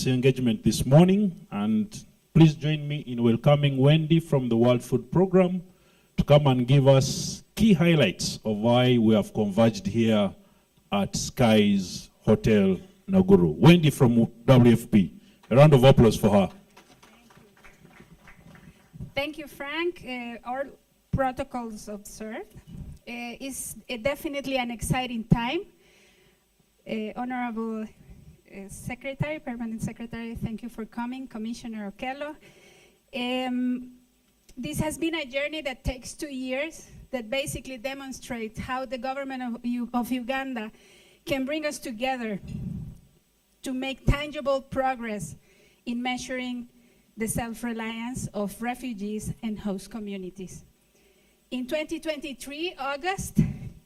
this engagement this morning, and please join me in welcoming Wendy from the World Food Program to come and give us key highlights of why we have converged here at Sky's Hotel Naguru. Wendy from WFP. A round of applause for her. Thank you, Frank. All protocols observed. It's definitely an exciting time. Honorable Secretary, Permanent Secretary, thank you for coming. Commissioner Okello. This has been a journey that takes 2 years that basically demonstrates how the government of Uganda can bring us together to make tangible progress in measuring the self-reliance of refugees and host communities. In 2023, August,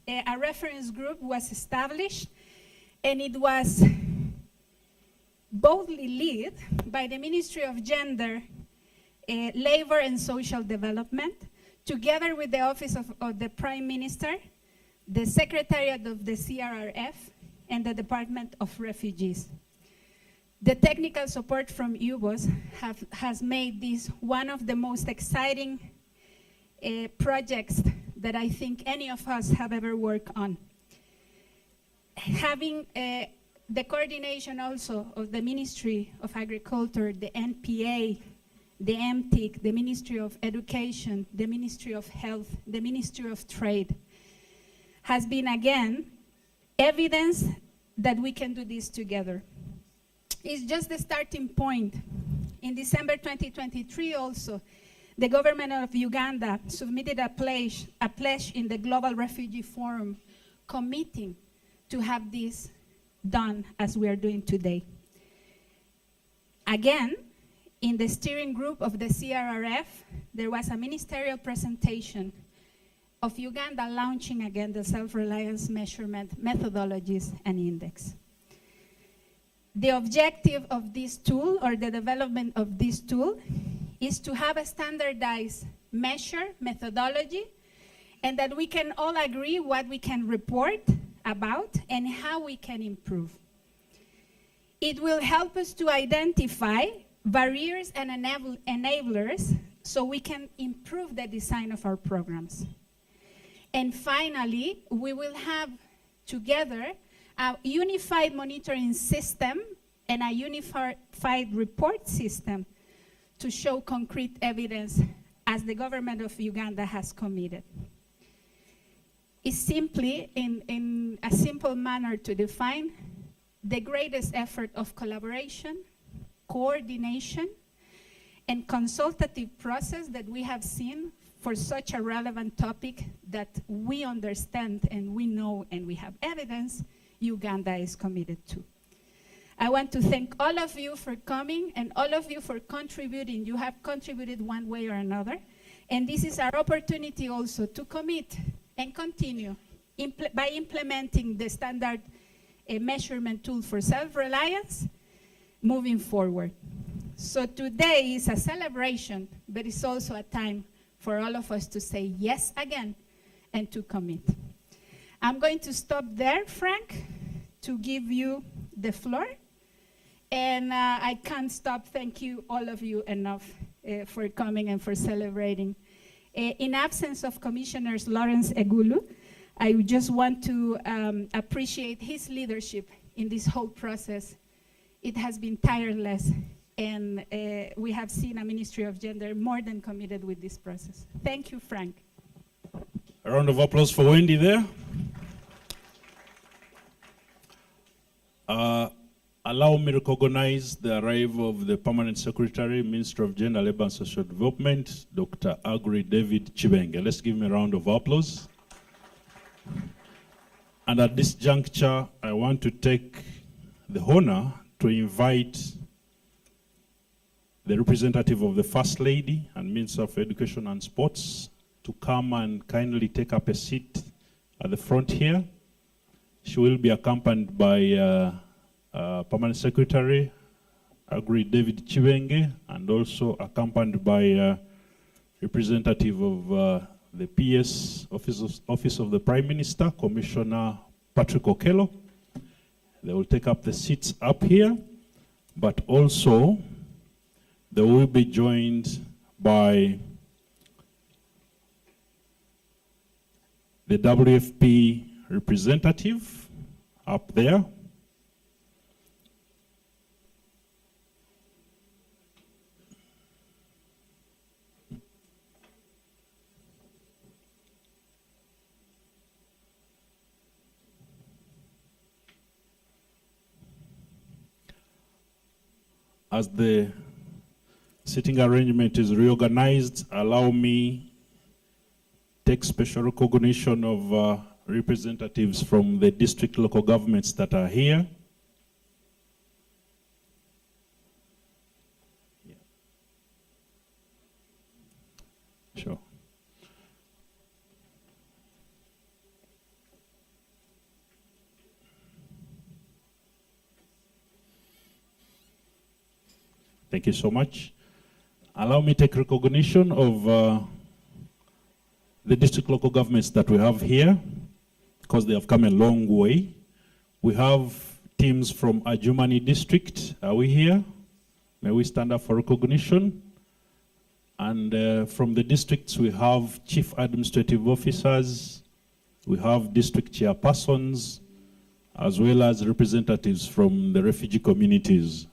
a reference group was established, and it was boldly led by the Ministry of Gender, Labor and Social Development, together with the Office of the Prime Minister, the Secretariat of the CRRF, and the Department of Refugees. The technical support from UBOS has made this one of the most exciting projects that I think any of us have ever worked on. Having the coordination also of the Ministry of Agriculture, the NPA, the MTIC, the Ministry of Education, the Ministry of Health, the Ministry of Trade, has been again evidence that we can do this together. It's just the starting point. In December 2023 also, the government of Uganda submitted a pledge in the Global Refugee Forum committing to have this done as we are doing today. Again, in the steering group of the CRRF, there was a ministerial presentation of Uganda launching again the self-reliance measurement methodologies and index. The objective of this tool, or the development of this tool, is to have a standardized measure methodology, and that we can all agree what we can report about and how we can improve. It will help us to identify barriers and enablers so we can improve the design of our programs. And finally, we will have together a unified monitoring system and a unified report system to show concrete evidence as the government of Uganda has committed. It's simply, in a simple manner to define, the greatest effort of collaboration, coordination, and consultative process that we have seen for such a relevant topic that we understand and we know and we have evidence Uganda is committed to. I want to thank all of you for coming and all of you for contributing. You have contributed one way or another. And this is our opportunity also to commit and continue by implementing the standard measurement tool for self-reliance moving forward. So today is a celebration, but it's also a time for all of us to say yes again and to commit. I'm going to stop there, Frank, to give you the floor. And I can't stop thank you, all of you, enough for coming and for celebrating. In absence of Commissioners Lawrence Egulu, I just want to appreciate his leadership in this whole process. It has been tireless, and we have seen a Ministry of Gender more than committed with this process. Thank you, Frank. A round of applause for Wendy there. Allow me to recognize the arrival of the Permanent Secretary, Minister of Gender, Labor and Social Development, Dr. Agri David Chibenge. Let's give him a round of applause. And at this juncture, I want to take the honor to invite the representative of the First Lady and Minister of Education and Sports to come and kindly take up a seat at the front here. She will be accompanied by Permanent Secretary Agri David Chibenge, and also accompanied by representative of the PS Office of the Prime Minister, Commissioner Patrick Okello. They will take up the seats up here. but also they will be joined by the WFP representative up there. As the sitting arrangement is reorganized, allow me take special recognition of representatives from the district local governments that are here. Yeah. Sure. Thank you so much. Allow me to take recognition of the district local governments that we have here, because they have come a long way. We have teams from Adjumani district. Are we here? May we stand up for recognition? And from the districts, we have chief administrative officers, we have district chairpersons, as well as representatives from the refugee communities.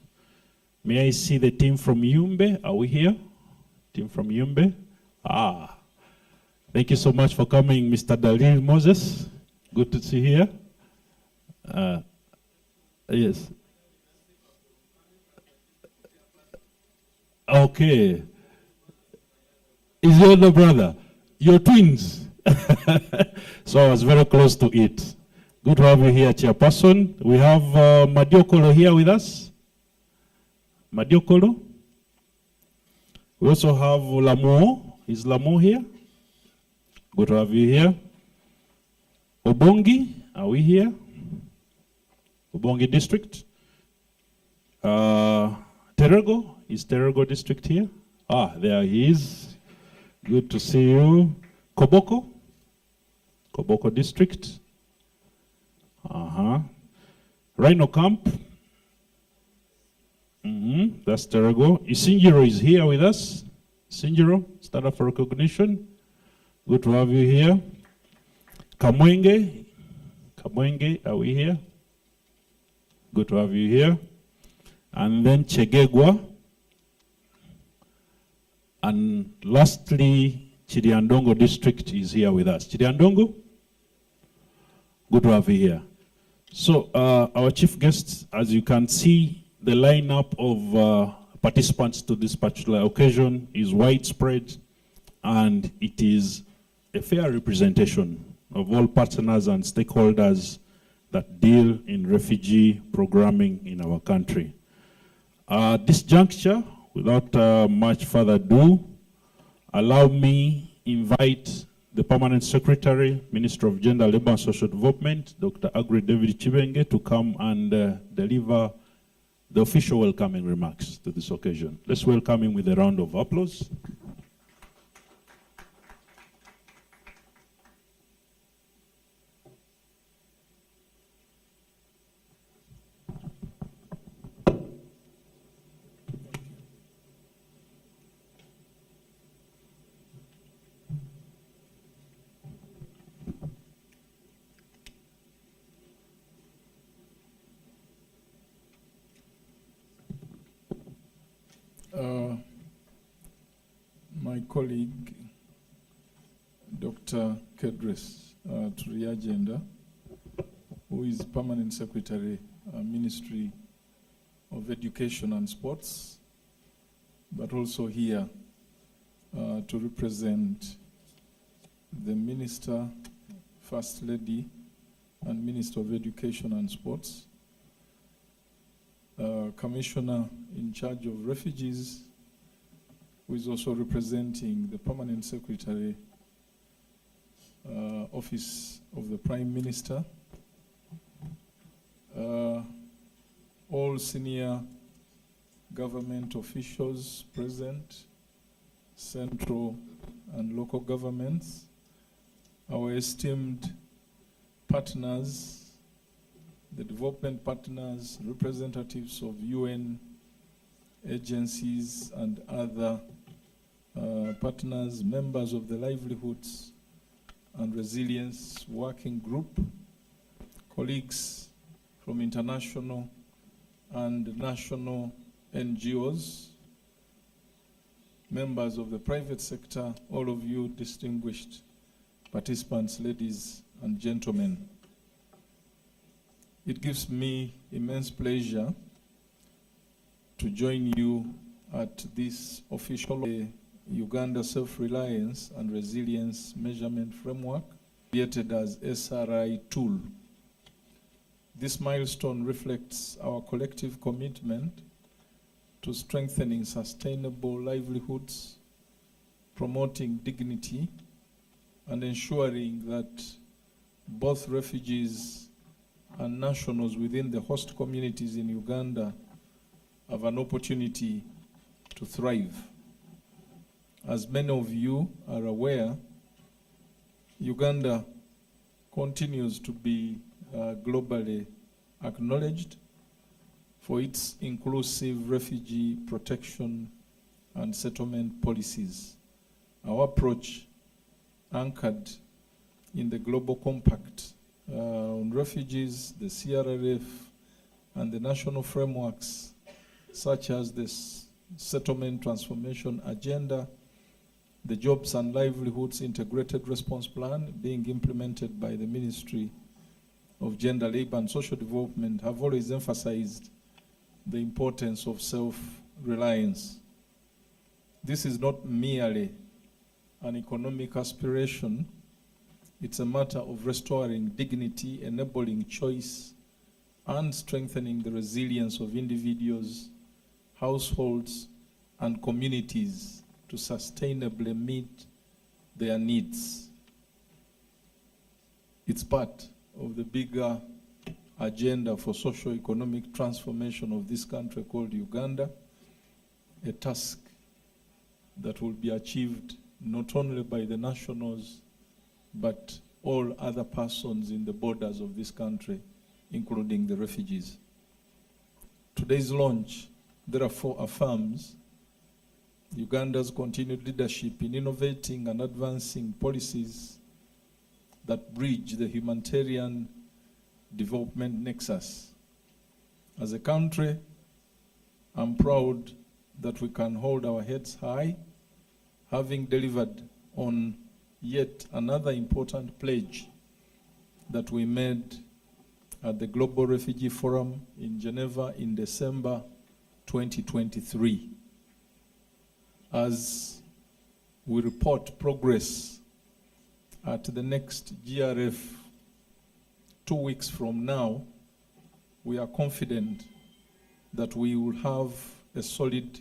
May I see the team from Yumbe? Are we here? Team from Yumbe? Ah, thank you so much for coming, Mr. Dalil Moses. Good to see you here. Yes. Okay. Is your older brother? You're twins. So I was very close to it. Good to have you here, Chairperson. We have Madiokolo here with us. Madiokolo. We also have Lamo. Is Lamo here? Good to have you here. Obongi, are we here? Obongi district. Terego, is Terego district here? Ah, there he is. Good to see you. Koboko, Koboko district. Rhino camp. That's Terego. Isinjiro is here with us. Isinjiro, stand up for recognition. Good to have you here. Kamwenge, Kamwenge, are we here? Good to have you here. And then Chegegwa. And lastly, Chiriandongo district is here with us. Chiriandongo, good to have you here. So our chief guest, as you can see, the lineup of participants to this particular occasion is widespread, and it is a fair representation of all partners and stakeholders that deal in refugee programming in our country. At this juncture, without much further ado, allow me invite the Permanent Secretary, Minister of Gender, Labor and Social Development, Dr. Agri David Chibenge, to come and deliver the official welcoming remarks to this occasion. Let's welcome him with a round of applause. My colleague, Dr. Kedris Triagenda, who is Permanent Secretary, Ministry of Education and Sports, but also here to represent the Minister, First Lady, and Minister of Education and Sports, Commissioner in charge of refugees, who is also representing the Permanent Secretary, Office of the Prime Minister, all senior government officials present, central and local governments, our esteemed partners, the development partners, representatives of UN agencies and other partners, members of the Livelihoods and Resilience Working Group, colleagues from international and national NGOs, members of the private sector, all of you distinguished participants, ladies and gentlemen. It gives me immense pleasure to join you at this official Uganda Self-Reliance and Resilience Measurement Framework, created as SRI tool. This milestone reflects our collective commitment to strengthening sustainable livelihoods, promoting dignity, and ensuring that both refugees and nationals within the host communities in Uganda have an opportunity to thrive. As many of you are aware, Uganda continues to be globally acknowledged for its inclusive refugee protection and settlement policies. Our approach, anchored in the Global Compact on refugees, the CRRF, and the national frameworks such as the Settlement Transformation Agenda, the Jobs and Livelihoods Integrated Response Plan being implemented by the Ministry of Gender, Labor and Social Development, have always emphasized the importance of self-reliance. This is not merely an economic aspiration, it's a matter of restoring dignity, enabling choice, and strengthening the resilience of individuals, households, and communities to sustainably meet their needs. It's part of the bigger agenda for socio-economic transformation of this country called Uganda, a task that will be achieved not only by the nationals, but all other persons in the borders of this country, including the refugees. Today's launch, therefore, affirms Uganda's continued leadership in innovating and advancing policies that bridge the humanitarian development nexus. As a country, I'm proud that we can hold our heads high, having delivered on yet another important pledge that we made at the Global Refugee Forum in Geneva in December 2023. As we report progress at the next GRF 2 weeks from now, we are confident that we will have a solid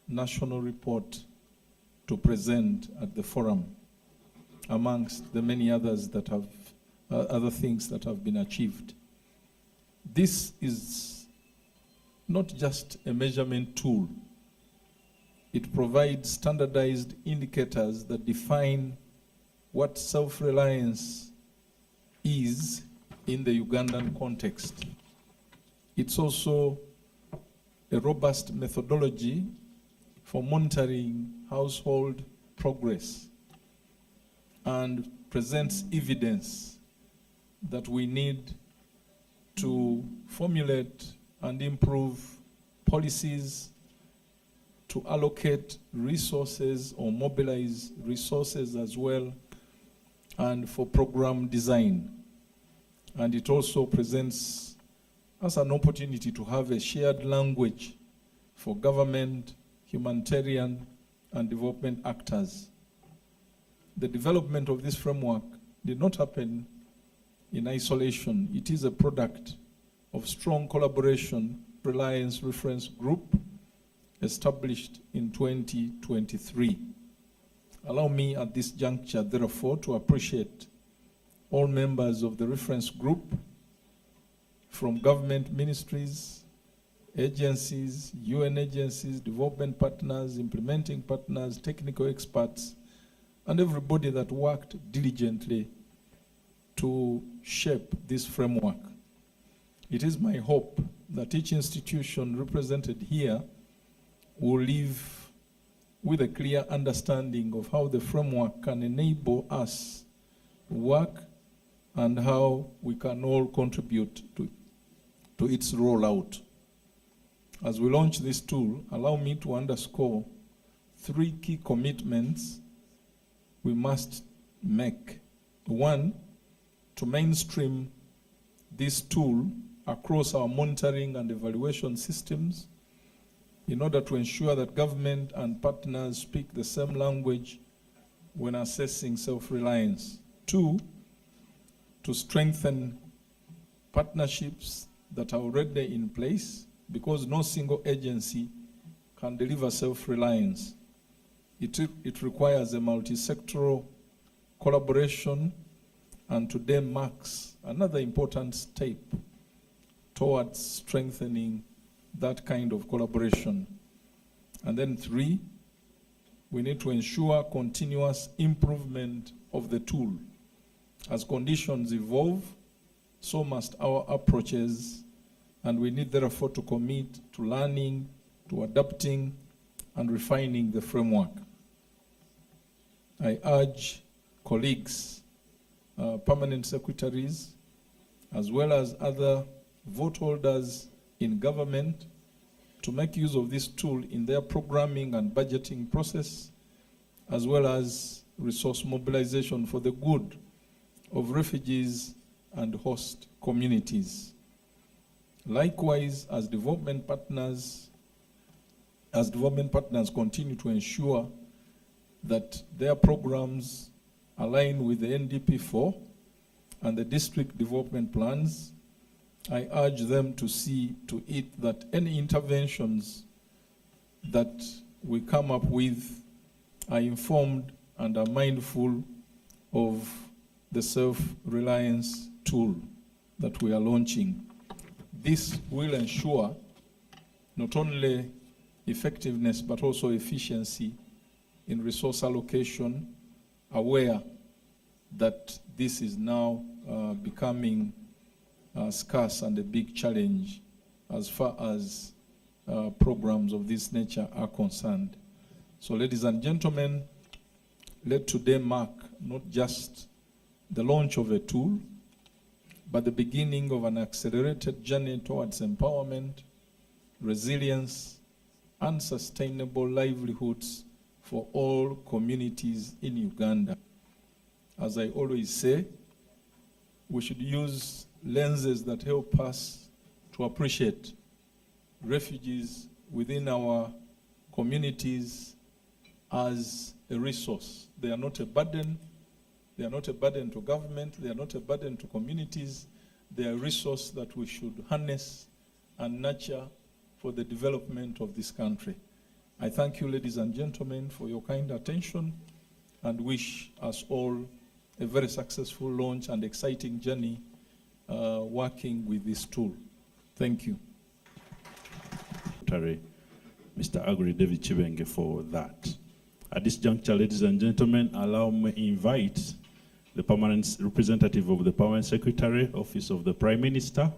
national report to present at the forum, amongst the many others that have other things that have been achieved. This is not just a measurement tool. It provides standardized indicators that define what self-reliance is in the Ugandan context. It's also a robust methodology for monitoring household progress and presents evidence that we need to formulate and improve policies, to allocate resources or mobilize resources as well, and for program design. And it also presents us an opportunity to have a shared language for government, humanitarian, and development actors. The development of this framework did not happen in isolation. It is a product of strong collaboration, Reliance Reference Group, established in 2023. Allow me at this juncture, therefore, to appreciate all members of the reference group, from government ministries, agencies, UN agencies, development partners, implementing partners, technical experts, and everybody that worked diligently to shape this framework. It is my hope that each institution represented here will live with a clear understanding of how the framework can enable us to work and how we can all contribute to its rollout. As we launch this tool, allow me to underscore 3 key commitments we must make. 1, to mainstream this tool across our monitoring and evaluation systems in order to ensure that government and partners speak the same language when assessing self-reliance. 2, to strengthen partnerships that are already in place, because no single agency can deliver self-reliance. It requires a multi-sectoral collaboration, and today marks another important step towards strengthening that kind of collaboration. And then 3, we need to ensure continuous improvement of the tool. As conditions evolve, so must our approaches, and we need therefore to commit to learning, to adapting, and refining the framework. I urge colleagues, permanent secretaries, as well as other vote holders in government to make use of this tool in their programming and budgeting process, as well as resource mobilization for the good of refugees and host communities. Likewise, as development partners continue to ensure that their programs align with the NDP4 and the district development plans, I urge them to see to it that any interventions that we come up with are informed and are mindful of the self-reliance tool that we are launching. This will ensure not only effectiveness but also efficiency in resource allocation, aware that this is now becoming scarce and a big challenge as far as programs of this nature are concerned. So, ladies and gentlemen, let today mark not just the launch of a tool, but the beginning of an accelerated journey towards empowerment, resilience, and sustainable livelihoods for all communities in Uganda. As I always say, we should use lenses that help us to appreciate refugees within our communities as a resource. They are not a burden. They are not a burden to government. They are not a burden to communities. They are a resource that we should harness and nurture for the development of this country. I thank you, ladies and gentlemen, for your kind attention and wish us all a very successful launch and exciting journey working with this tool. Thank you. Mr. Agri David Chibenge for that. At this juncture, ladies and gentlemen, allow me to invite the permanent representative of the Permanent Secretary, Office of the Prime Minister,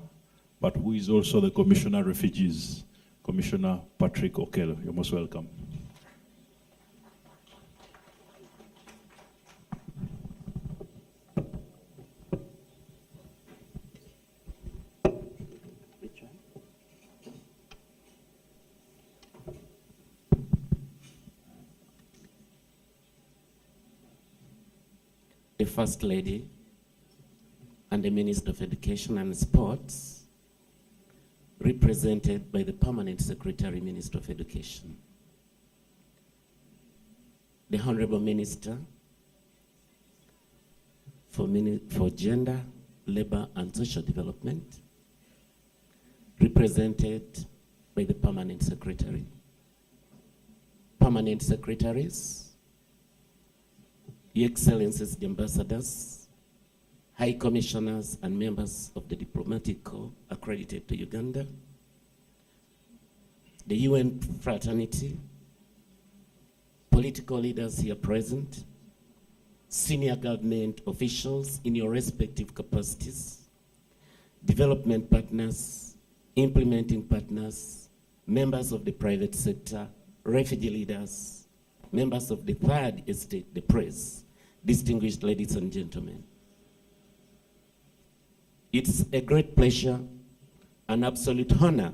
but who is also the Commissioner of Refugees, Commissioner Patrick Okello. You're most welcome. The First Lady and the Minister of Education and Sports, represented by the Permanent Secretary, Minister of Education. The Honorable Minister for Gender, Labor and Social Development, represented by the Permanent Secretary. Permanent Secretaries, Your Excellencies, the Ambassadors, High Commissioners and members of the Diplomatic Corps accredited to Uganda, the UN fraternity, political leaders here present, senior government officials in your respective capacities, development partners, implementing partners, members of the private sector, refugee leaders, members of the third estate, the press, distinguished ladies and gentlemen. It's a great pleasure, an absolute honor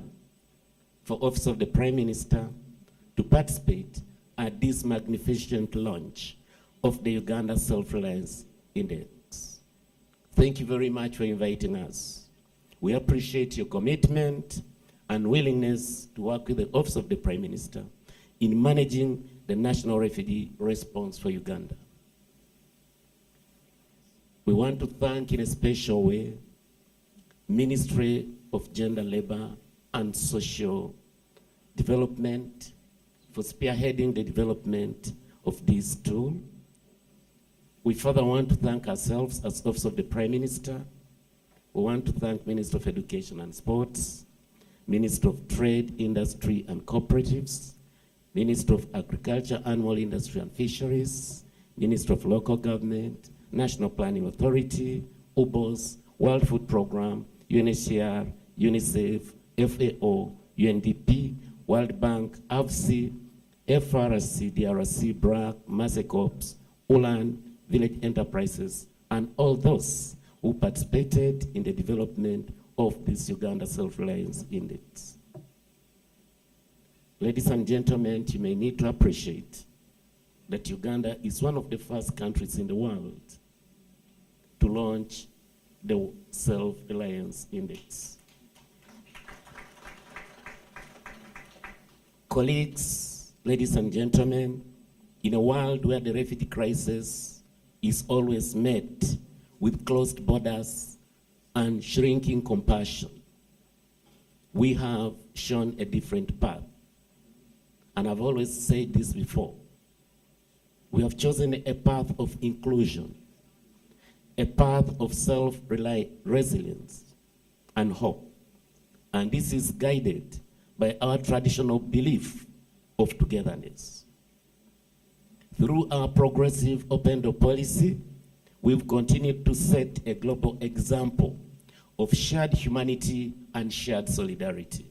for Office of the Prime Minister to participate at this magnificent launch of the Uganda Self-Reliance Index. Thank you very much for inviting us. We appreciate your commitment and willingness to work with the Office of the Prime Minister in managing the national refugee response for Uganda. We want to thank in a special way Ministry of Gender, Labor and Social Development for spearheading the development of this tool. We further want to thank ourselves as Office of the Prime Minister. We want to thank Minister of Education and Sports, Minister of Trade, Industry and Cooperatives, Minister of Agriculture, Animal Industry and Fisheries, Minister of Local Government, National Planning Authority, UBOS, World Food Programme, UNHCR, UNICEF, FAO, UNDP, World Bank, AFC, FRC, DRC, BRAC, MASECOPS, ULAN, Village Enterprises, and all those who participated in the development of this Uganda Self-Reliance Index. Ladies and gentlemen, you may need to appreciate that Uganda is one of the first countries in the world to launch the Self-Reliance Index. Colleagues, ladies and gentlemen, in a world where the refugee crisis is always met with closed borders and shrinking compassion, we have shown a different path. And I've always said this before. We have chosen a path of inclusion, a path of self-resilience and hope. And this is guided by our traditional belief of togetherness. Through our progressive open door policy, we've continued to set a global example of shared humanity and shared solidarity.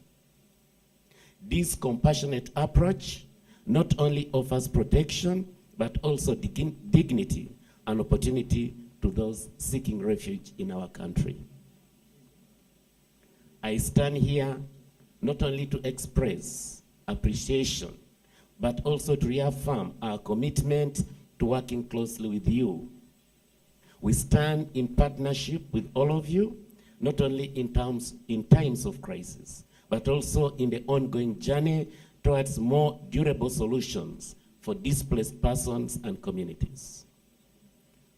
This compassionate approach not only offers protection, but also dignity and opportunity to those seeking refuge in our country. I stand here not only to express appreciation, but also to reaffirm our commitment to working closely with you. We stand in partnership with all of you, not only in times of crisis, but also in the ongoing journey towards more durable solutions for displaced persons and communities.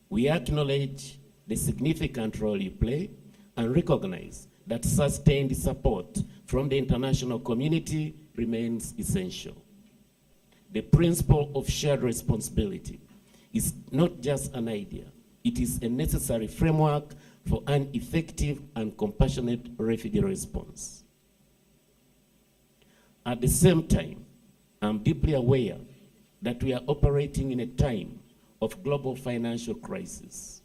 We acknowledge the significant role you play and recognize that sustained support from the international community remains essential. The principle of shared responsibility is not just an idea, it is a necessary framework for an effective and compassionate refugee response. At the same time, I'm deeply aware that we are operating in a time of global financial crisis.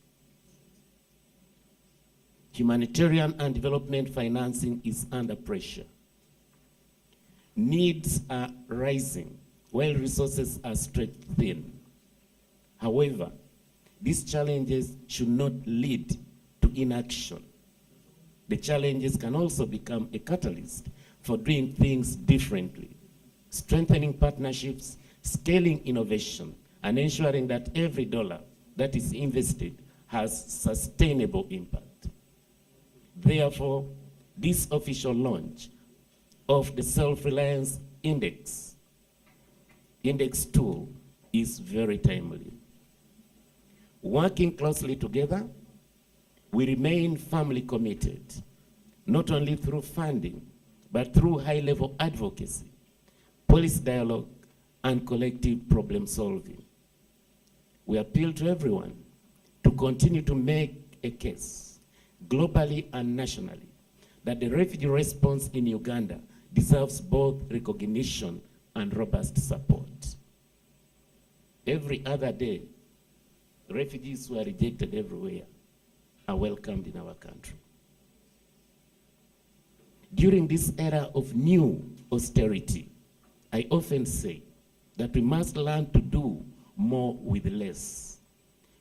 Humanitarian and development financing is under pressure. Needs are rising while resources are stretched thin. However, these challenges should not lead to inaction. The challenges can also become a catalyst for doing things differently, strengthening partnerships, scaling innovation, and ensuring that every dollar that is invested has sustainable impact. Therefore, this official launch of the Self-Reliance Index tool is very timely. Working closely together, we remain firmly committed, not only through funding, but through high-level advocacy, policy dialogue, and collective problem solving. We appeal to everyone to continue to make a case, globally and nationally, that the refugee response in Uganda deserves both recognition and robust support. Every other day, refugees who are rejected everywhere are welcomed in our country. During this era of new austerity, I often say that we must learn to do more with less.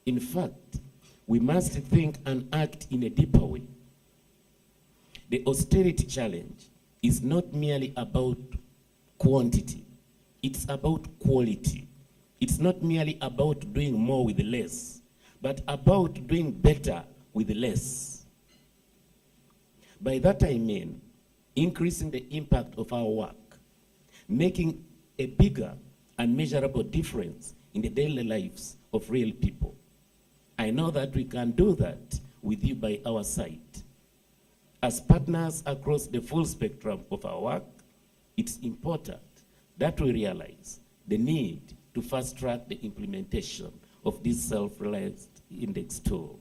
In fact, we must think and act in a deeper way. The austerity challenge is not merely about quantity, it's about quality. It's not merely about doing more with less, but about doing better with less. By that I mean increasing the impact of our work, making a bigger and measurable difference in the daily lives of real people. I know that we can do that with you by our side. As partners across the full spectrum of our work, it's important that we realize the need to fast-track the implementation of this Self-Reliance Index tool.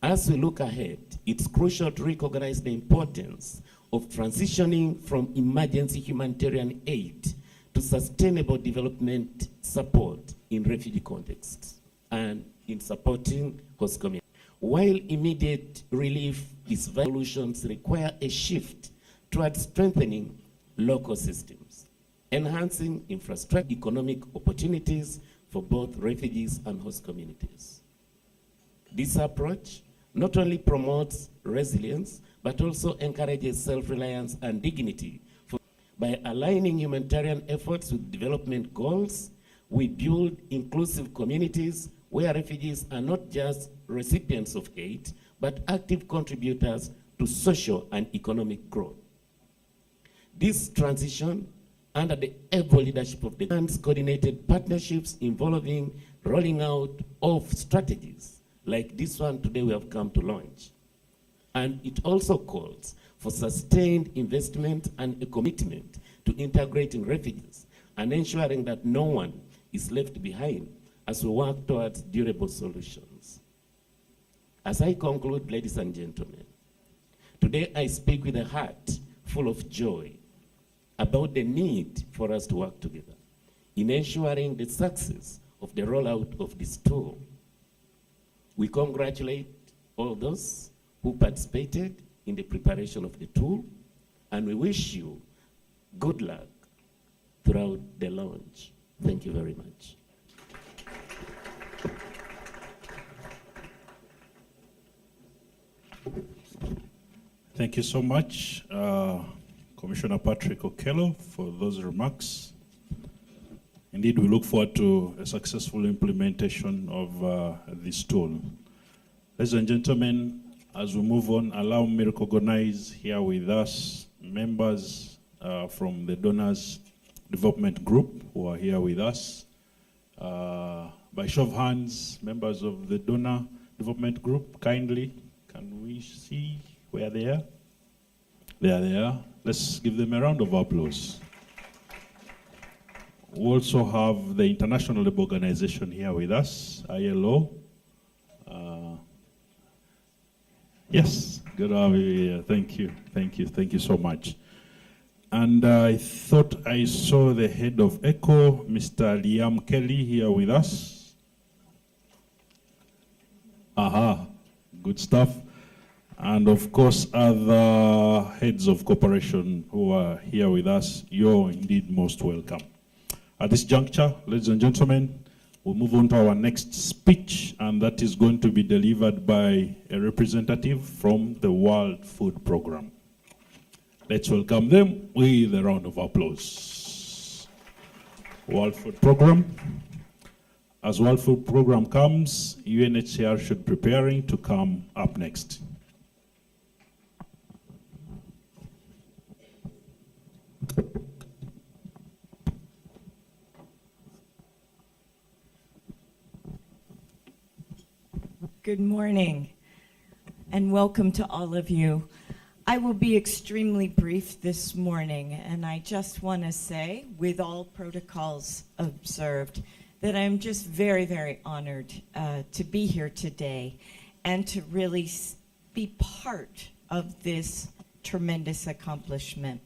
As we look ahead, it's crucial to recognize the importance of transitioning from emergency humanitarian aid to sustainable development support in refugee contexts and in supporting host communities. While immediate relief is vital, solutions require a shift towards strengthening local systems, enhancing infrastructure, economic opportunities for both refugees and host communities. This approach not only promotes resilience, but also encourages self-reliance and dignity. By aligning humanitarian efforts with development goals, we build inclusive communities where refugees are not just recipients of aid, but active contributors to social and economic growth. This transition, under the able leadership of the coordinated partnerships involving rolling out of strategies like this one today we have come to launch. And it also calls for sustained investment and a commitment to integrating refugees and ensuring that no one is left behind as we work towards durable solutions. As I conclude, ladies and gentlemen, today I speak with a heart full of joy about the need for us to work together in ensuring the success of the rollout of this tool. We congratulate all those who participated in the preparation of the tool, and we wish you good luck throughout the launch. Thank you very much. Thank you so much, Commissioner Patrick Okello, for those remarks. Indeed, we look forward to a successful implementation of this tool. Ladies and gentlemen, as we move on, allow me to recognize here with us members from the Donors Development Group who are here with us. By show of hands, members of the Donor Development Group, kindly, can we see where they are? They are there. Let's give them a round of applause. We also have the International Labour Organization here with us, ILO. Yes, good to have you here. Thank you, thank you, thank you so much. And I thought I saw the head of ECHO, Mr. Liam Kelly, here with us. Aha, good stuff. And of course, other heads of cooperation who are here with us, you're indeed most welcome. At this juncture, ladies and gentlemen, we'll move on to our next speech, and that is going to be delivered by a representative from the World Food Programme. Let's welcome them with a round of applause. World Food Programme. As World Food Programme comes, UNHCR should be preparing to come up next. Good morning, and welcome to all of you. I will be extremely brief this morning, and I just want to say, with all protocols observed, that I'm just very, very honored to be here today and to really be part of this tremendous accomplishment.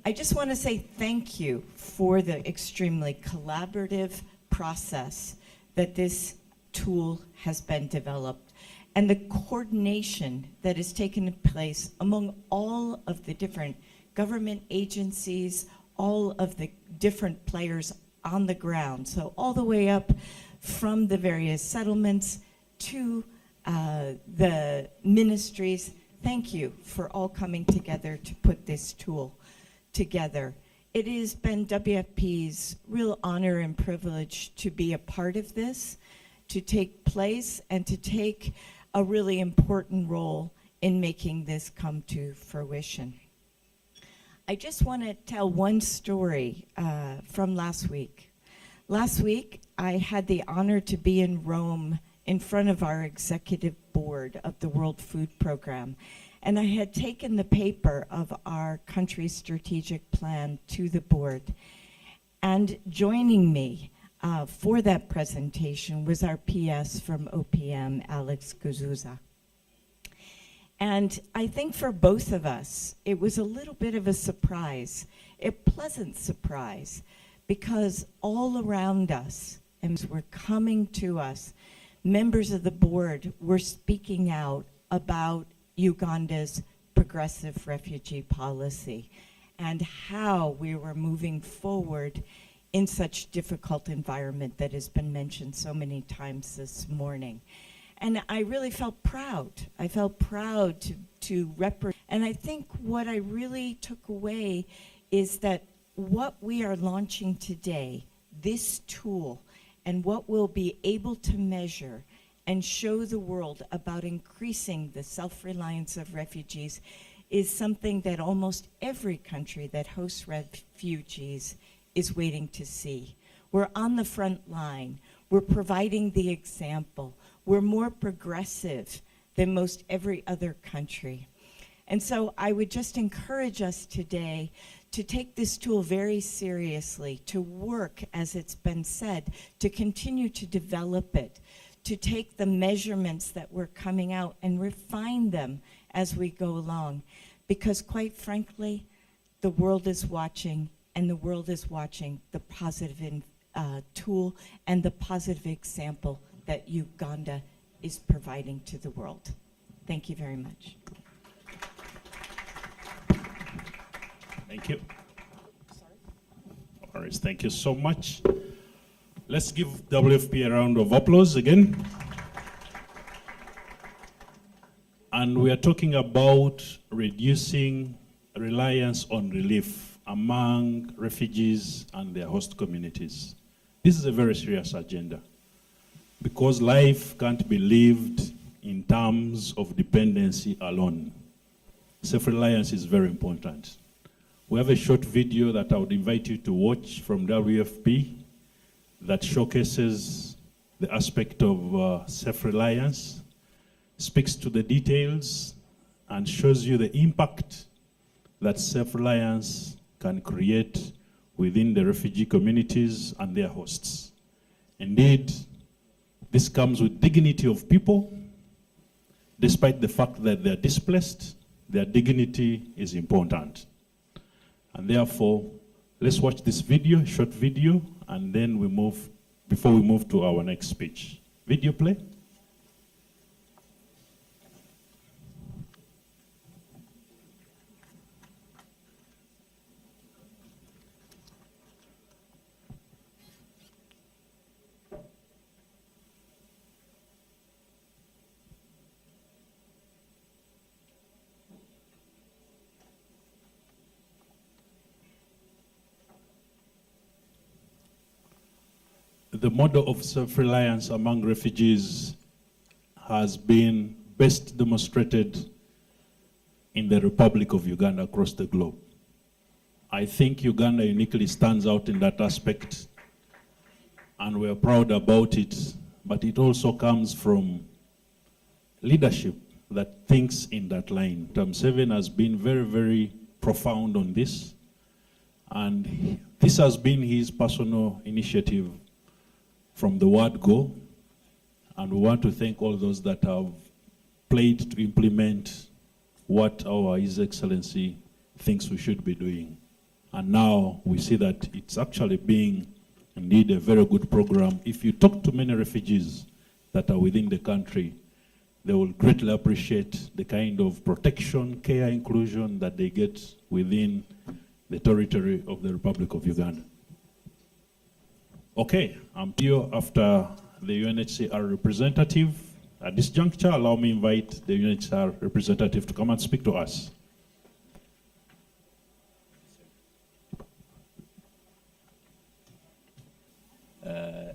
I just want to say thank you for the extremely collaborative process that this tool has been developed and the coordination that has taken place among all of the different government agencies, all of the different players on the ground. So all the way up from the various settlements to the ministries. Thank you for all coming together to put this tool together. It has been WFP's real honor and privilege to be a part of this, to take place, and to take a really important role in making this come to fruition. I just want to tell one story from last week. Last week, I had the honor to be in Rome in front of our executive board of the World Food Program. And I had taken the paper of our country's strategic plan to the board. And joining me for that presentation was our PS from OPM, Alex Guzuza. And I think for both of us, it was a little bit of a surprise, a pleasant surprise, because all around us, and were coming to us, members of the board were speaking out about Uganda's progressive refugee policy and how we were moving forward in such difficult environment that has been mentioned so many times this morning. And I really felt proud. I felt proud to represent. And I think what I really took away is that what we are launching today, this tool, and what we'll be able to measure and show the world about increasing the self-reliance of refugees is something that almost every country that hosts refugees is waiting to see. We're on the front line. We're providing the example. We're more progressive than most every other country. And so I would just encourage us today to take this tool very seriously, to work, as it's been said, to continue to develop it, to take the measurements that were coming out and refine them as we go along. Because quite frankly, the world is watching, and the world is watching the positive tool and the positive example that Uganda is providing to the world. Thank you very much. Thank you. All right, thank you so much. Let's give WFP a round of applause again. And we are talking about reducing reliance on relief among refugees and their host communities. This is a very serious agenda because life can't be lived in terms of dependency alone. Self-reliance is very important. We have a short video that I would invite you to watch from WFP that showcases the aspect of self-reliance, speaks to the details, and shows you the impact that self-reliance can create within the refugee communities and their hosts. Indeed, this comes with dignity of people. Despite the fact that they're displaced, their dignity is important. And therefore, let's watch this video, short video, and then we move, before we move to our next speech. Video play. The model of self-reliance among refugees has been best demonstrated in the Republic of Uganda across the globe. I think Uganda uniquely stands out in that aspect, and we're proud about it, but it also comes from leadership that thinks in that line. Museveni has been very, very profound on this, and this has been his personal initiative from the word go, and we want to thank all those that have played to implement what our His Excellency thinks we should be doing. And now we see that it's actually being indeed a very good program. If you talk to many refugees that are within the country, they will greatly appreciate the kind of protection, care, inclusion that they get within the territory of the Republic of Uganda. Okay, I'm here after the UNHCR representative. At this juncture, allow me to invite the UNHCR representative to come and speak to us.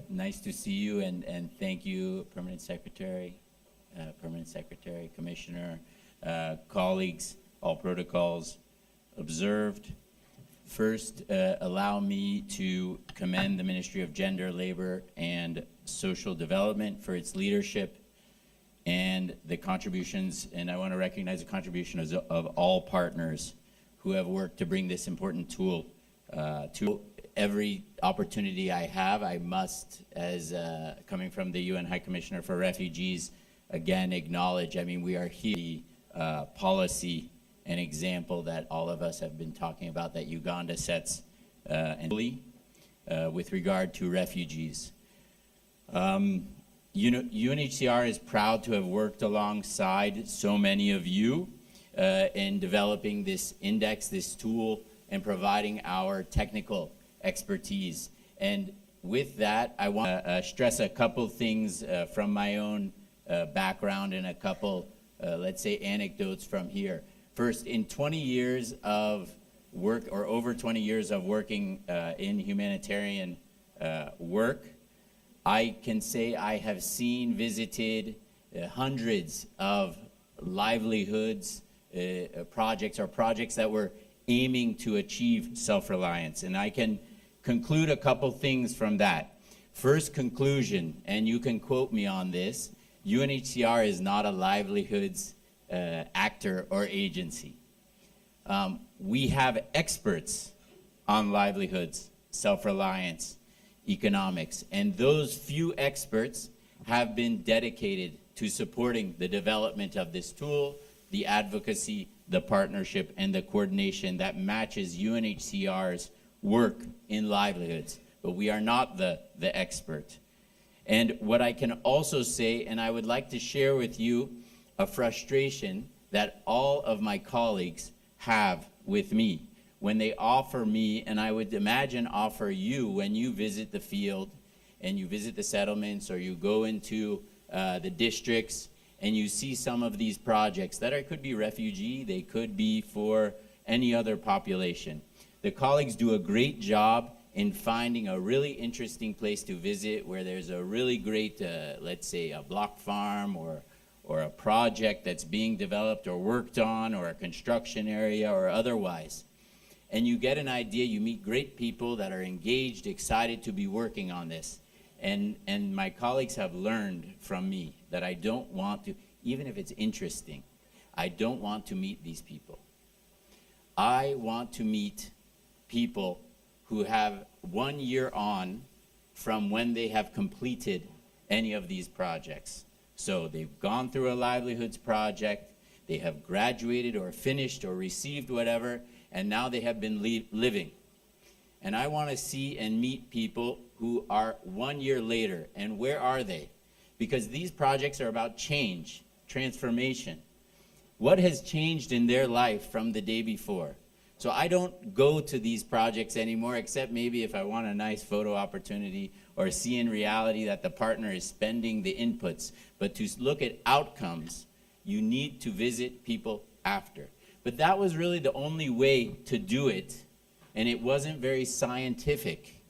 Nice to see you, and thank you, Permanent Secretary, Commissioner, colleagues, all protocols observed. First, allow me to commend the Ministry of Gender, Labor, and Social Development for its leadership and the contributions, and I want to recognize the contributions of all partners who have worked to bring this important tool to every opportunity I have. I must, as coming from the UN High Commissioner for Refugees, again acknowledge, I mean, we are here, policy and example that all of us have been talking about that Uganda sets with regard to refugees. UNHCR is proud to have worked alongside so many of you in developing this index, this tool, and providing our technical expertise. And with that, I want to stress a couple things from my own background and a couple, let's say, anecdotes from here. First, in 20 years of work, or over 20 years of working in humanitarian work, I can say I have seen, visited hundreds of livelihoods, projects that were aiming to achieve self-reliance. And I can conclude a couple things from that. First conclusion, and you can quote me on this, UNHCR is not a livelihoods actor or agency. We have experts on livelihoods, self-reliance, economics, and those few experts have been dedicated to supporting the development of this tool, the advocacy, the partnership, and the coordination that matches UNHCR's work in livelihoods. But we are not the expert. And what I can also say, and I would like to share with you a frustration that all of my colleagues have with me when they offer me, and I would imagine offer you when you visit the field and you visit the settlements or you go into the districts and you see some of these projects that could be refugee, they could be for any other population. The colleagues do a great job in finding a really interesting place to visit where there's a really great, let's say, a block farm or a project that's being developed or worked on, or a construction area or otherwise. And you get an idea, you meet great people that are engaged, excited to be working on this. And my colleagues have learned from me that I don't want to, even if it's interesting, I don't want to meet these people. I want to meet people who have 1 year on from when they have completed any of these projects. So they've gone through a livelihoods project, they have graduated or finished or received whatever, and now they have been living. And I want to see and meet people who are 1 year later. And where are they? Because these projects are about change, transformation. What has changed in their life from the day before? So I don't go to these projects anymore, except maybe if I want a nice photo opportunity or see in reality that the partner is spending the inputs. But to look at outcomes, you need to visit people after. But that was really the only way to do it, and it wasn't very scientific.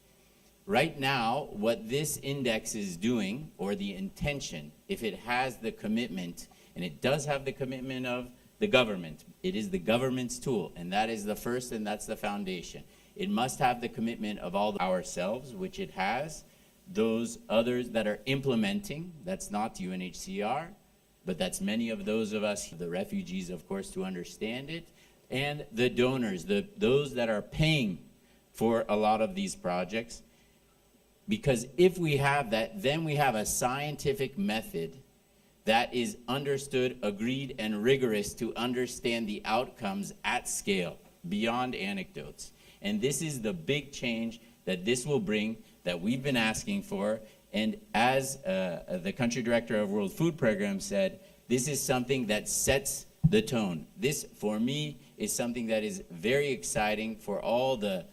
Right now, what this index is doing, or the intention, if it has the commitment, and it does have the commitment of the government, it is the government's tool, and that is the first, and that's the foundation. It must have the commitment of all ourselves, which it has, those others that are implementing, that's not UNHCR, but that's many of those of us, the refugees, of course, to understand it, and the donors, those that are paying for a lot of these projects. Because if we have that, then we have a scientific method that is understood, agreed, and rigorous to understand the outcomes at scale, beyond anecdotes. And this is the big change that this will bring, that we've been asking for. And as the country director of World Food Program said, this is something that sets the tone. This, for me, is something that is very exciting for all the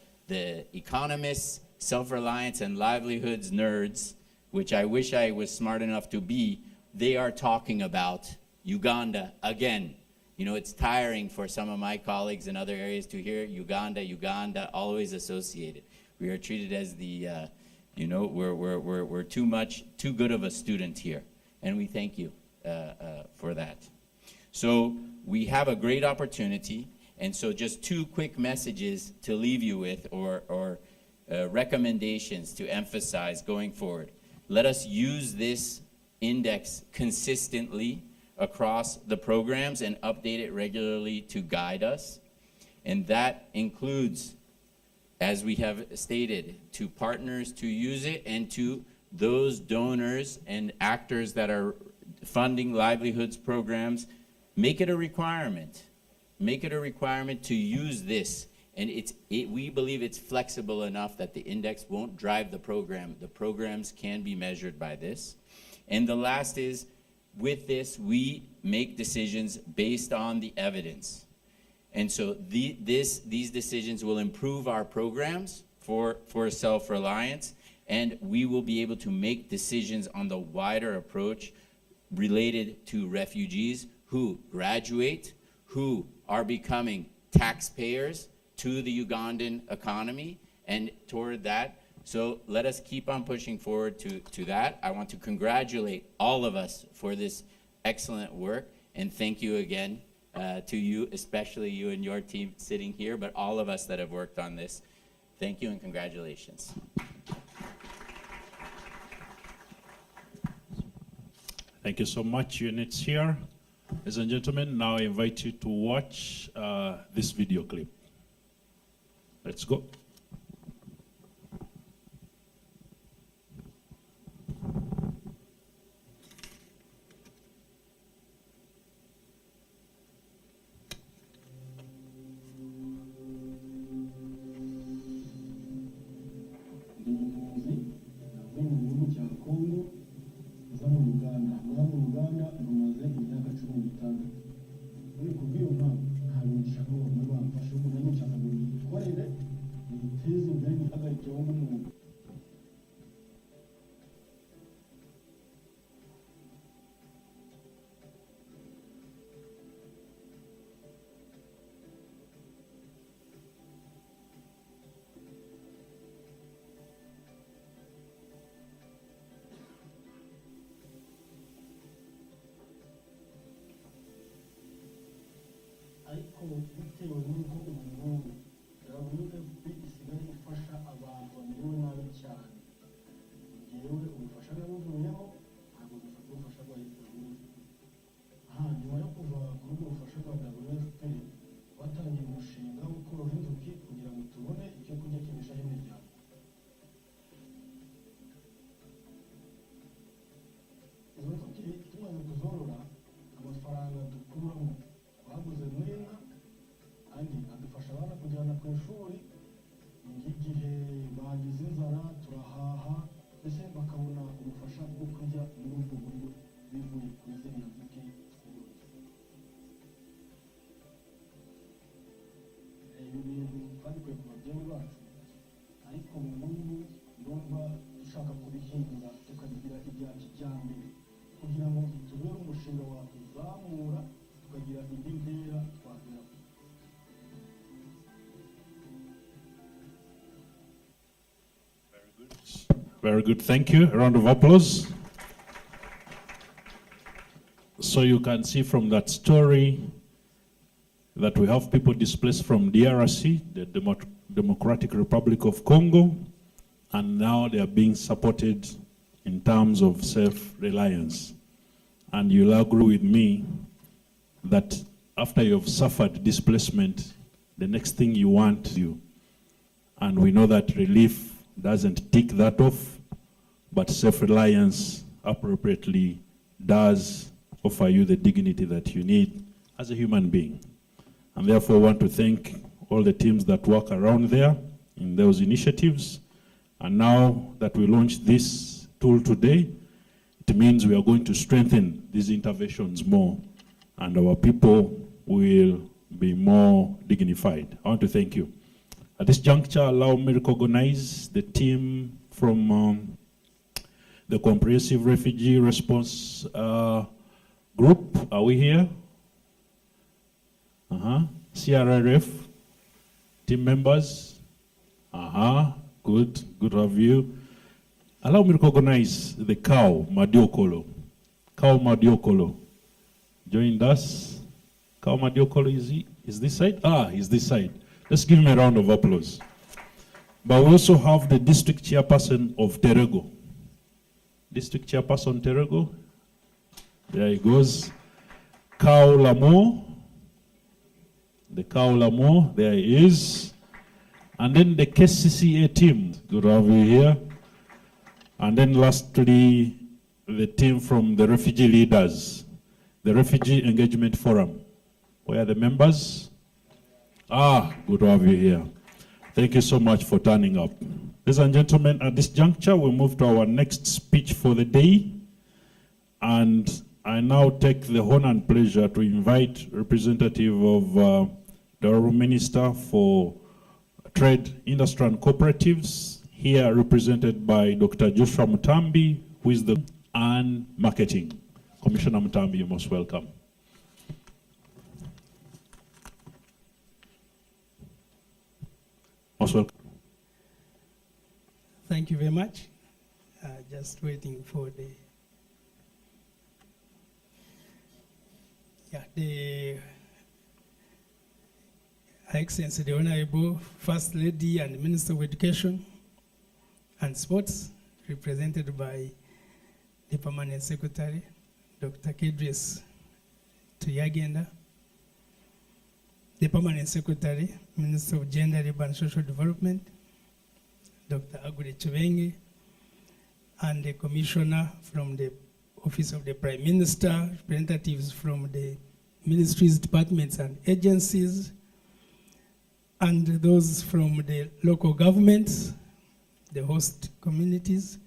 economists, self-reliance, and livelihoods nerds, which I wish I was smart enough to be. They are talking about Uganda again. You know, it's tiring for some of my colleagues in other areas to hear Uganda, always associated. We are treated as the, you know, we're too good of a student here, and we thank you for that. So we have a great opportunity, and so just two quick messages to leave you with, or recommendations to emphasize going forward. Let us use this index consistently across the programs and update it regularly to guide us. And that includes, as we have stated, to partners to use it, and to those donors and actors that are funding livelihoods programs. Make it a requirement. Make it a requirement to use this. And we believe it's flexible enough that the index won't drive the program. The programs can be measured by this. And the last is, with this, we make decisions based on the evidence. And so these decisions will improve our programs for self-reliance, and we will be able to make decisions on the wider approach related to refugees who graduate, who are becoming taxpayers to the Ugandan economy, and toward that. So let us keep on pushing forward to that. I want to congratulate all of us for this excellent work, and thank you again to you, especially you and your team sitting here, but all of us that have worked on this. Thank you and congratulations. Thank you so much, units here. Ladies and gentlemen, now I invite you to watch this video clip. Let's go. ariko bitewe n'uko ubukungu WFP isigaye ifasha abantu bamerewe nabi cyane, njyewe ubufasha nabuvuyeho ntabwo dufata ubufasha bwa WFP. Nyuma yo kuva kuri ubwo bufasha bwa WFP batangiye umushinga wo korora inzuki kugira ngo tubone icyo kurya kibeshaho imiryango. Izo nzuki tumaze kuzorora, amafaranga dukuramo twaguze n'inka kandi adufasha abana kujyana ku ishuri, igihe bagize inzara turahaha, mbese bakabona ubufasha bwo kurya muri ubwo buryo bivuye kuri ziriya nzuki tworoye. Ibi bintu twabikuye ku babyeyi bacu, ariko mu ngubu ndumva dushaka kubihindura tukabigira ibya kijyambere kugira ngo bitubere umushinga watuzamura tukagira indi ntera twagera. Very good, thank you. A round of applause. So you can see from that story that we have people displaced from DRC, the Democratic Republic of Congo, and now they are being supported in terms of self-reliance. And you'll agree with me that after you've suffered displacement, the next thing you want to do, and we know that relief doesn't tick that off, but self-reliance appropriately does offer you the dignity that you need as a human being. And therefore I want to thank all the teams that work around there in those initiatives. And now that we launched this tool today, it means we are going to strengthen these interventions more, and our people will be more dignified. I want to thank you. At this juncture, allow me to recognize the team from the Comprehensive Refugee Response Group. Are we here? CRRF, team members. Good to have you. Allow me to recognize the cow, Madiokolo. Cow Madiokolo joined us. Cow Madiokolo, is this side? Is this side. Let's give him a round of applause. But we also have the district chairperson of Terego. District chairperson Terego. There he goes. Cow Lamo. The Cow Lamo, there he is. And then the KCCA team. Good to have you here. And then lastly, the team from the refugee leaders, the Refugee Engagement Forum. Where are the members? Good to have you here. Thank you so much for turning up. Ladies and gentlemen, at this juncture, we move to our next speech for the day. And I now take the honor and pleasure to invite representative of the Honorable Minister for Trade, Industry and Cooperatives, here represented by Dr. Joshua Mutambi, who is the and Marketing. Commissioner Mutambi, you're most welcome. Most welcome. Thank you very much. Just waiting for the Her Excellency, the Honorable First Lady and Minister of Education and Sports, represented by the Permanent Secretary, Dr. Kedris Tuyagenda, the Permanent Secretary, Minister of Gender, Labour and Social Development, Dr. Agure Chivenge, and the Commissioner from the Office of the Prime Minister, representatives from the ministries, departments, and agencies, and those from the local governments, the host communities,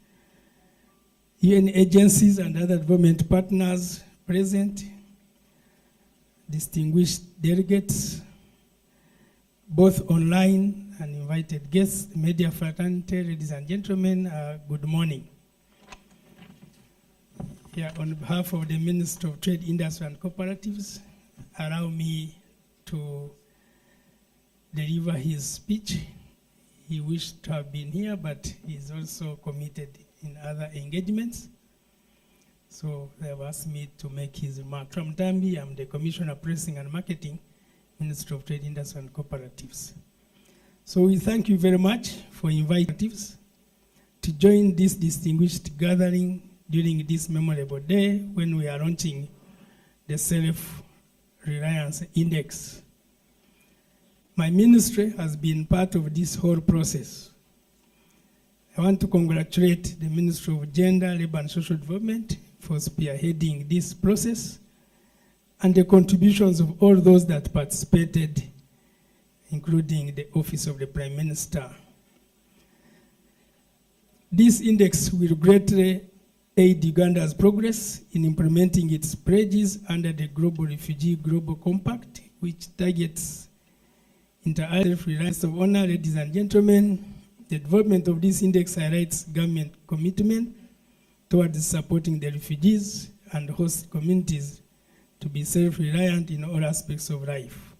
UN agencies and other government partners present, distinguished delegates, both online and invited guests, media fraternity, ladies and gentlemen, good morning. On behalf of the Minister of Trade, Industry and Cooperatives, allow me to deliver his speech. He wished to have been here, but he's also committed in other engagements. So they have asked me to make his remark. From Tambi, I'm the Commissioner of Pricing and Marketing, Minister of Trade, Industry and Cooperatives. So we thank you very much for inviting us to join this distinguished gathering during this memorable day when we are launching the Self-Reliance Index. My ministry has been part of this whole process. I want to congratulate the Ministry of Gender, Labour and Social Development for spearheading this process and the contributions of all those that participated, including the Office of the Prime Minister. This index will greatly aid Uganda's progress in implementing its pledges under the Global Refugee Global Compact, which targets self-reliance of honor. Ladies and gentlemen, the development of this index highlights government commitment towards supporting the refugees and host communities to be self-reliant in all aspects of life.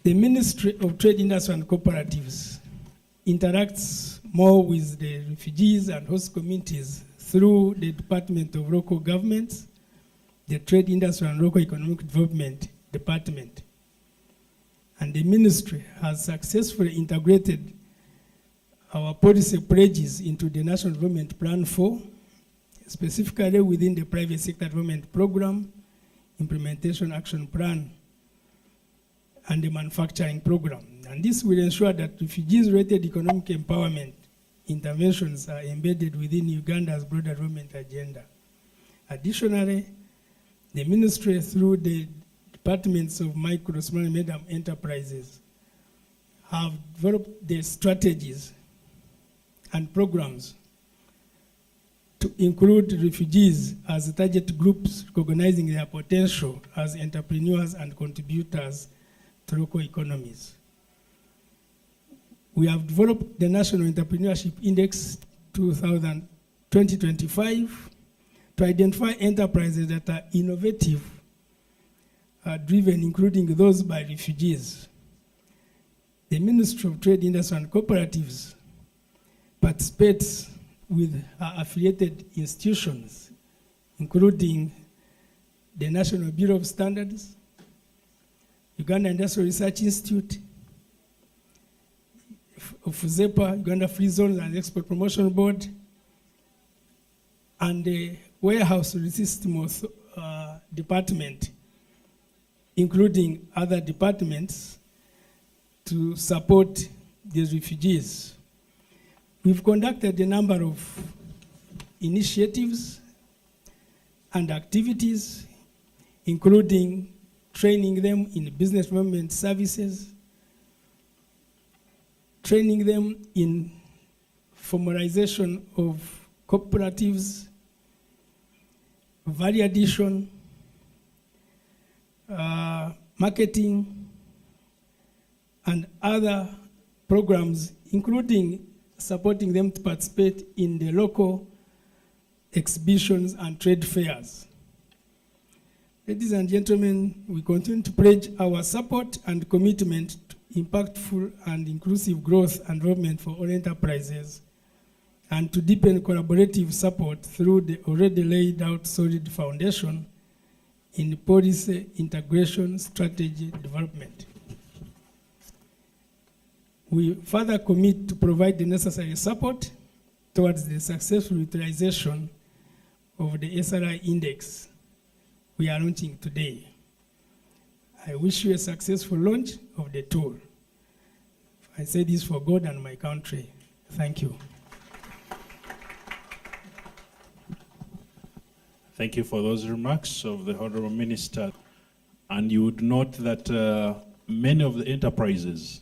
The Ministry of Trade, Industry and Cooperatives interacts more with the refugees and host communities through the Department of Local Governments, the Trade, Industry and Local Economic Development Department. And the ministry has successfully integrated our policy pledges into the National Development Plan 4, specifically within the Private Sector Development Program, Implementation Action Plan, and the Manufacturing Program. And this will ensure that refugees-related economic empowerment interventions are embedded within Uganda's broader development agenda. Additionally, the ministry, through the departments of micro, small, and medium enterprises, have developed the strategies and programs to include refugees as target groups, recognizing their potential as entrepreneurs and contributors to local economies. We have developed the National Entrepreneurship Index 2025 to identify enterprises that are innovative, driven, including those by refugees. The Ministry of Trade, Industry and Cooperatives participates with affiliated institutions, including the National Bureau of Standards, Uganda Industrial Research Institute, FUZEPA, Uganda Free Zones and Export Promotion Board, and the Warehouse System Department, including other departments, to support these refugees. We've conducted a number of initiatives and activities, including training them in business development services, training them in formalization of cooperatives, value addition, marketing, and other programs, including supporting them to participate in the local exhibitions and trade fairs. Ladies and gentlemen, we continue to pledge our support and commitment to impactful and inclusive growth and development for all enterprises, and to deepen collaborative support through the already laid out solid foundation in policy integration strategy development. We further commit to provide the necessary support towards the successful utilization of the SRI index we are launching today. I wish you a successful launch of the tool. I say this for God and my country. Thank you. Thank you for those remarks of the Honorable Minister. And you would note that many of the enterprises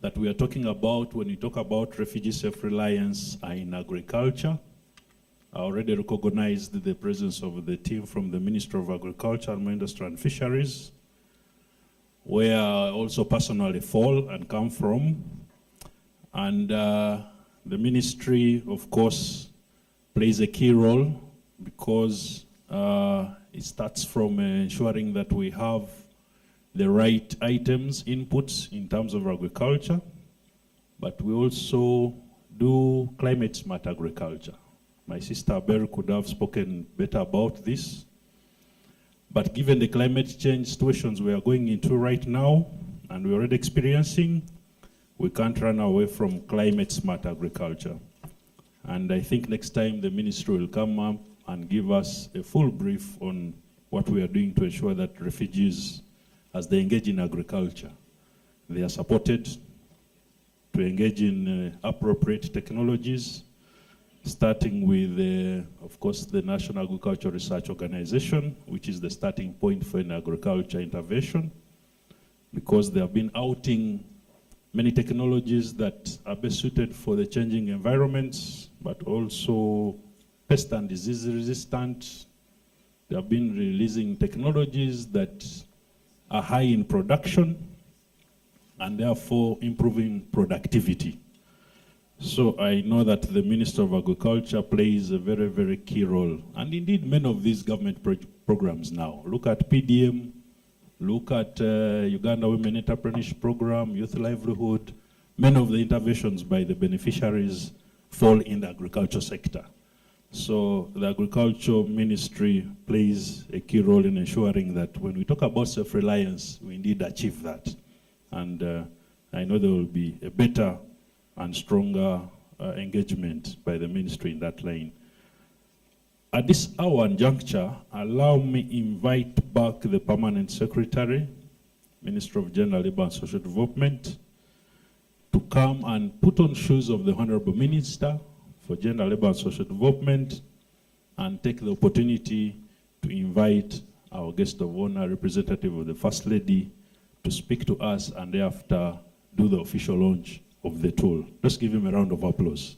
that we are talking about when we talk about refugee self-reliance are in agriculture. I already recognized the presence of the team from the Ministry of Agriculture, Industry and Fisheries, where I also personally fall and come from. And the ministry, of course, plays a key role because it starts from ensuring that we have the right items, inputs in terms of agriculture, but we also do climate smart agriculture. My sister Beryl could have spoken better about this, but given the climate change situations we are going into right now, and we're already experiencing, we can't run away from climate smart agriculture. And I think next time the ministry will come up and give us a full brief on what we are doing to ensure that refugees, as they engage in agriculture, they are supported to engage in appropriate technologies, starting with, of course, the National Agricultural Research Organization, which is the starting point for an agriculture intervention, because they have been outing many technologies that are best suited for the changing environments, but also pest and disease resistant. They have been releasing technologies that are high in production and therefore improving productivity. So I know that the Minister of Agriculture plays a very, very key role. And indeed, many of these government programs now. Look at PDM, look at Uganda Women Entrepreneurship Program, Youth Livelihood. Many of the interventions by the beneficiaries fall in the agriculture sector. So the Agriculture Ministry plays a key role in ensuring that when we talk about self-reliance, we indeed achieve that. And I know there will be a better and stronger engagement by the ministry in that line. At this hour and juncture, allow me invite back the Permanent Secretary, Minister of Gender, Labour and Social Development, to come and put on shoes of the Honorable Minister for Gender, Labour and Social Development, and take the opportunity to invite our guest of honor, representative of the First Lady, to speak to us and thereafter do the official launch of the tool. Let's give him a round of applause.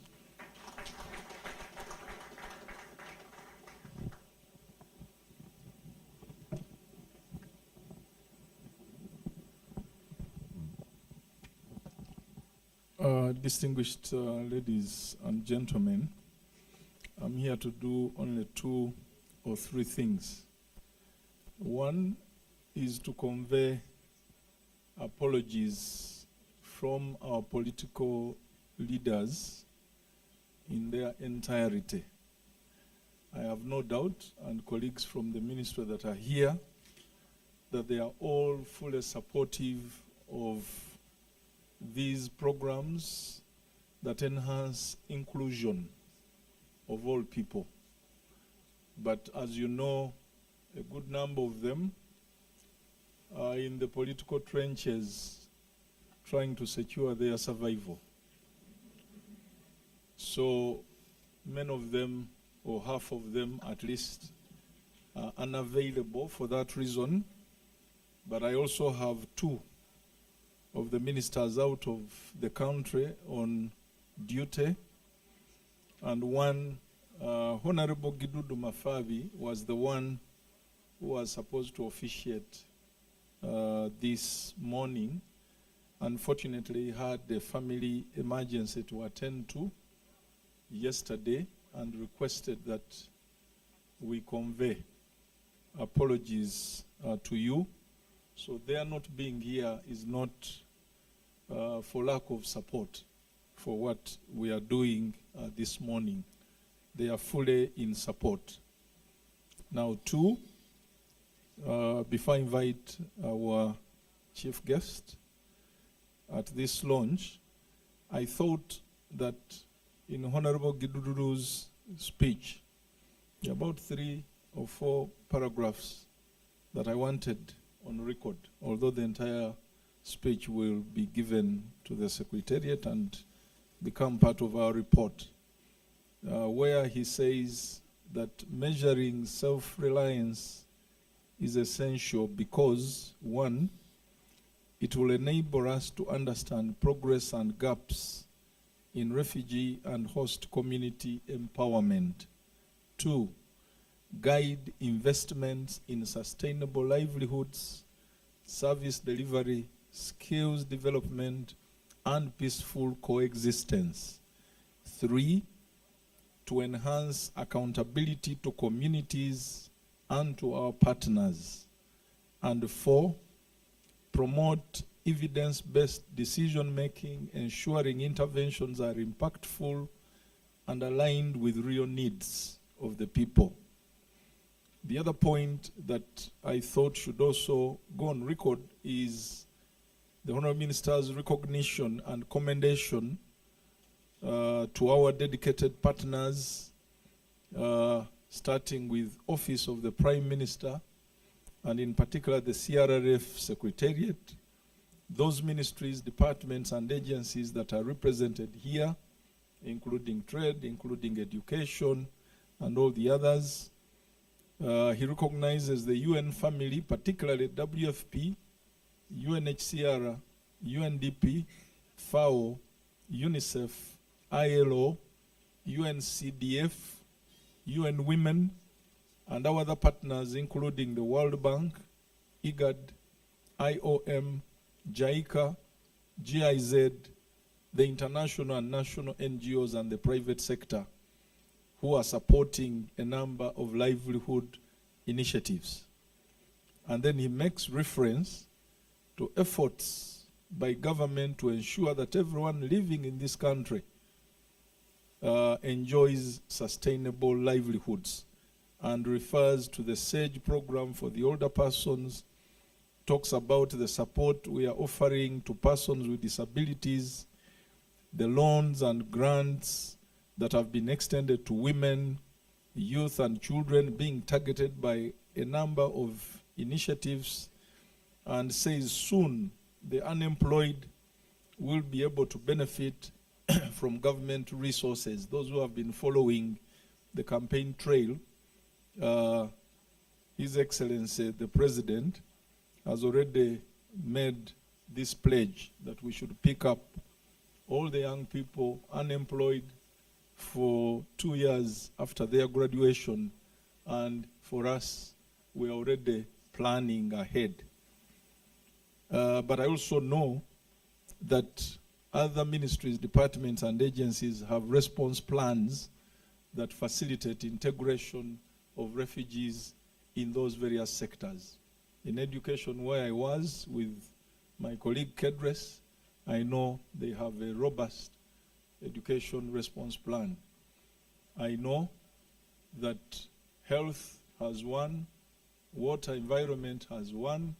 Distinguished ladies and gentlemen, I'm here to do only 2 or 3 things. One is to convey apologies from our political leaders in their entirety. I have no doubt, and colleagues from the ministry that are here, that they are all fully supportive of these programs that enhance inclusion of all people. But as you know, a good number of them are in the political trenches trying to secure their survival. So many of them, or half of them at least, are unavailable for that reason. But I also have 2 of the ministers out of the country on duty, and one, Honorable Gidudu Mafabi, was the one who was supposed to officiate this morning. Unfortunately, he had a family emergency to attend to yesterday and requested that we convey apologies to you. So their not being here is not for lack of support for what we are doing this morning. They are fully in support. Now, 2, before I invite our chief guest at this launch, I thought that in Honorable Gidududu's speech, there are about 3 or 4 paragraphs that I wanted on record, although the entire speech will be given to the Secretariat and become part of our report, where he says that measuring self-reliance is essential because, 1, it will enable us to understand progress and gaps in refugee and host community empowerment. 2, guide investments in sustainable livelihoods, service delivery, skills development, and peaceful coexistence. 3, to enhance accountability to communities and to our partners. And 4, promote evidence-based decision-making, ensuring interventions are impactful and aligned with real needs of the people. The other point that I thought should also go on record is the Honourable Minister's recognition and commendation to our dedicated partners, starting with Office of the Prime Minister, and in particular the CRRF Secretariat, those ministries, departments, and agencies that are represented here, including trade, including education, and all the others. He recognizes the UN family, particularly WFP, UNHCR, UNDP, FAO, UNICEF, ILO, UNCDF, UN Women, and our other partners, including the World Bank, IGAD, IOM, JICA, GIZ, the international and national NGOs, and the private sector, who are supporting a number of livelihood initiatives. And then he makes reference to efforts by government to ensure that everyone living in this country enjoys sustainable livelihoods, and refers to the SAGE program for the older persons, talks about the support we are offering to persons with disabilities, the loans and grants that have been extended to women, youth, and children being targeted by a number of initiatives, and says soon the unemployed will be able to benefit from government resources. Those who have been following the campaign trail, His Excellency the President has already made this pledge that we should pick up all the young people unemployed for 2 years after their graduation, and for us, we're already planning ahead. But I also know that other ministries, departments, and agencies have response plans that facilitate integration of refugees in those various sectors. In education, where I was with my colleague Kedres, I know they have a robust education response plan. I know that health has one, water environment has one,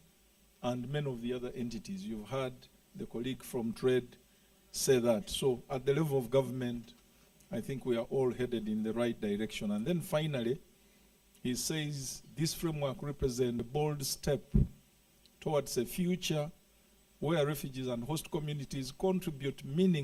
and many of the other entities. You've heard the colleague from trade say that. So at the level of government, I think we are all headed in the right direction. And then finally, he says this framework represents a bold step towards a future where refugees and host communities contribute meaningfully